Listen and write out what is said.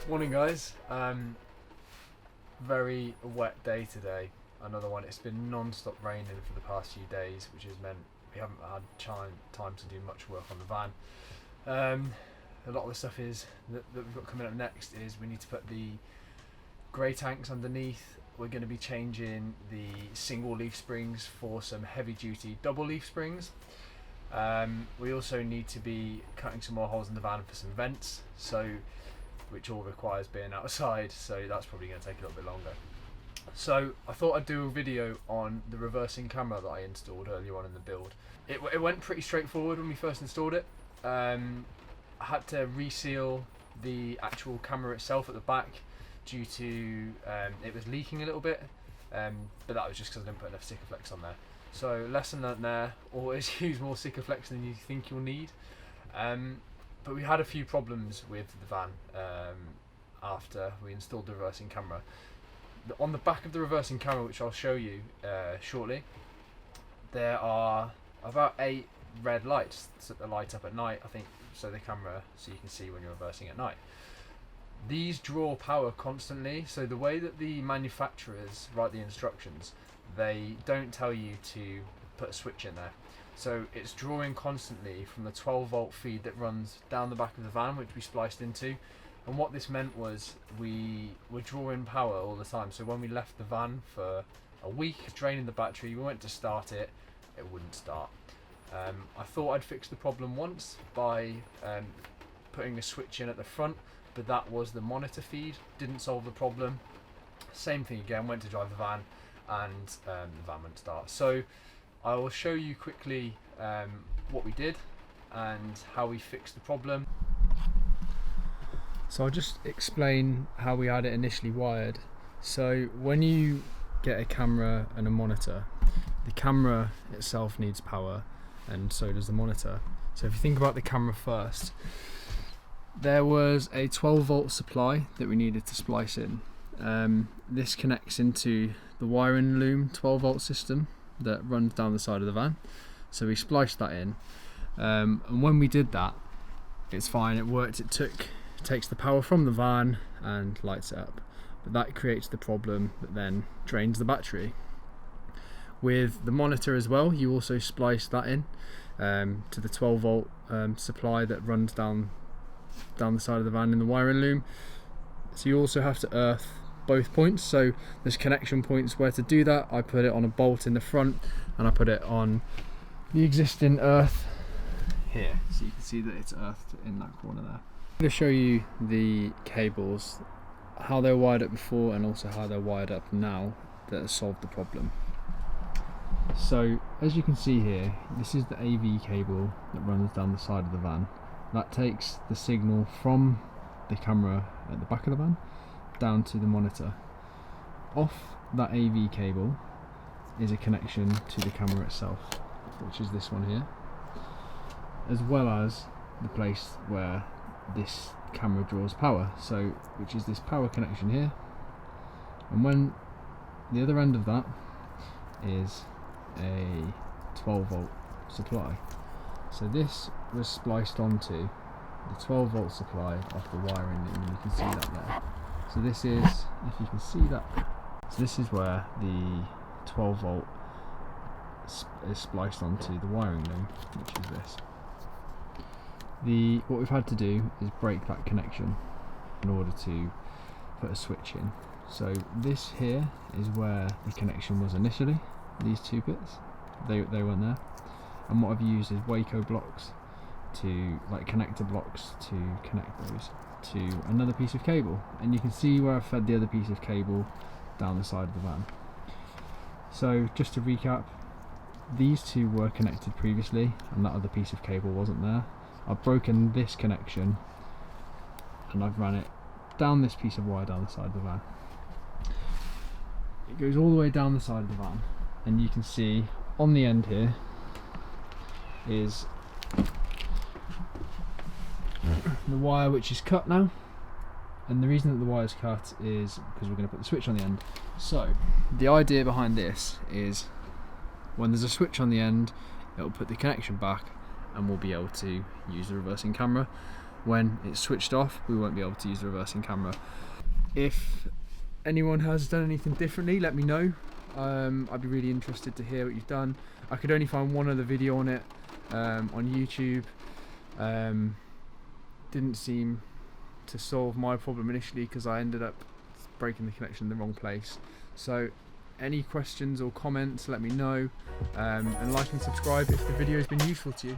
Morning guys, very wet day today, another one. It's been non-stop raining for the past few days, which has meant we haven't had time to do much work on the van. A lot of the stuff is that we've got coming up next is we need to put the grey tanks underneath. We're going to be changing the single leaf springs for some heavy duty double leaf springs. We also need to be cutting some more holes in the van for some vents, which all requires being outside, so that's probably going to take a little bit longer. So I thought I'd do a video on the reversing camera that I installed earlier on in the build. It went pretty straightforward when we first installed it. I had to reseal the actual camera itself at the back due to it was leaking a little bit, but that was just because I didn't put enough Sikaflex on there. So lesson learnt there, always use more Sikaflex than you think you'll need. But we had a few problems with the van after we installed the reversing camera. On the back of the reversing camera, which I'll show you shortly, there are about 8 red lights that light up at night, I think, so you can see when you're reversing at night. These draw power constantly, so the way that the manufacturers write the instructions, they don't tell you to put a switch in there. So it's drawing constantly from the 12 volt feed that runs down the back of the van, which we spliced into. And what this meant was we were drawing power all the time. So when we left the van for a week, draining the battery, we went to start it, it wouldn't start. I thought I'd fix the problem once by putting a switch in at the front, but that was the monitor feed, didn't solve the problem. Same thing again, went to drive the van and the van wouldn't start. So I will show you quickly what we did and how we fixed the problem. So I'll just explain how we had it initially wired. So when you get a camera and a monitor, the camera itself needs power and so does the monitor. So if you think about the camera first, there was a 12 volt supply that we needed to splice in. This connects into the wiring loom 12 volt system that runs down the side of the van, so we spliced that in, and when we did that, it's fine, it worked. It takes the power from the van and lights it up, but that creates the problem that then drains the battery. With the monitor as well, you also splice that in to the 12 volt supply that runs down the side of the van in the wiring loom, so you also have to earth both points. So there's connection points where to do that. I put it on a bolt in the front and I put it on the existing earth here, so you can see that it's earthed in that corner there. I'm going to show you the cables, how they were wired up before and also how they're wired up now that has solved the problem. So as you can see here, this is the AV cable that runs down the side of the van. That takes the signal from the camera at the back of the van down to the monitor. Off that AV cable is a connection to the camera itself, which is this one here, as well as the place where this camera draws power, so which is this power connection here. And when the other end of that is a 12 volt supply, so this was spliced onto the 12 volt supply off the wiring, and you can see that there. So this is, if you can see that, so this is where the 12 volt is spliced onto the wiring loom, which is this. What we've had to do is break that connection in order to put a switch in. So this here is where the connection was initially, these two bits, they weren't there. And what I've used is Waco blocks, like connector blocks, to connect those to another piece of cable, and you can see where I've fed the other piece of cable down the side of the van. So just to recap, these two were connected previously and that other piece of cable wasn't there. I've broken this connection and I've run it down this piece of wire down the side of the van. It goes all the way down the side of the van, and you can see on the end here is the wire which is cut now, and the reason that the wire is cut is because we're going to put the switch on the end. So the idea behind this is when there's a switch on the end, it'll put the connection back and we'll be able to use the reversing camera. when it's switched off, we won't be able to use the reversing camera. If anyone has done anything differently, let me know. I'd be really interested to hear what you've done. I could only find one other video on it on YouTube. Didn't seem to solve my problem initially because I ended up breaking the connection in the wrong place. So any questions or comments, let me know, and like and subscribe if the video has been useful to you.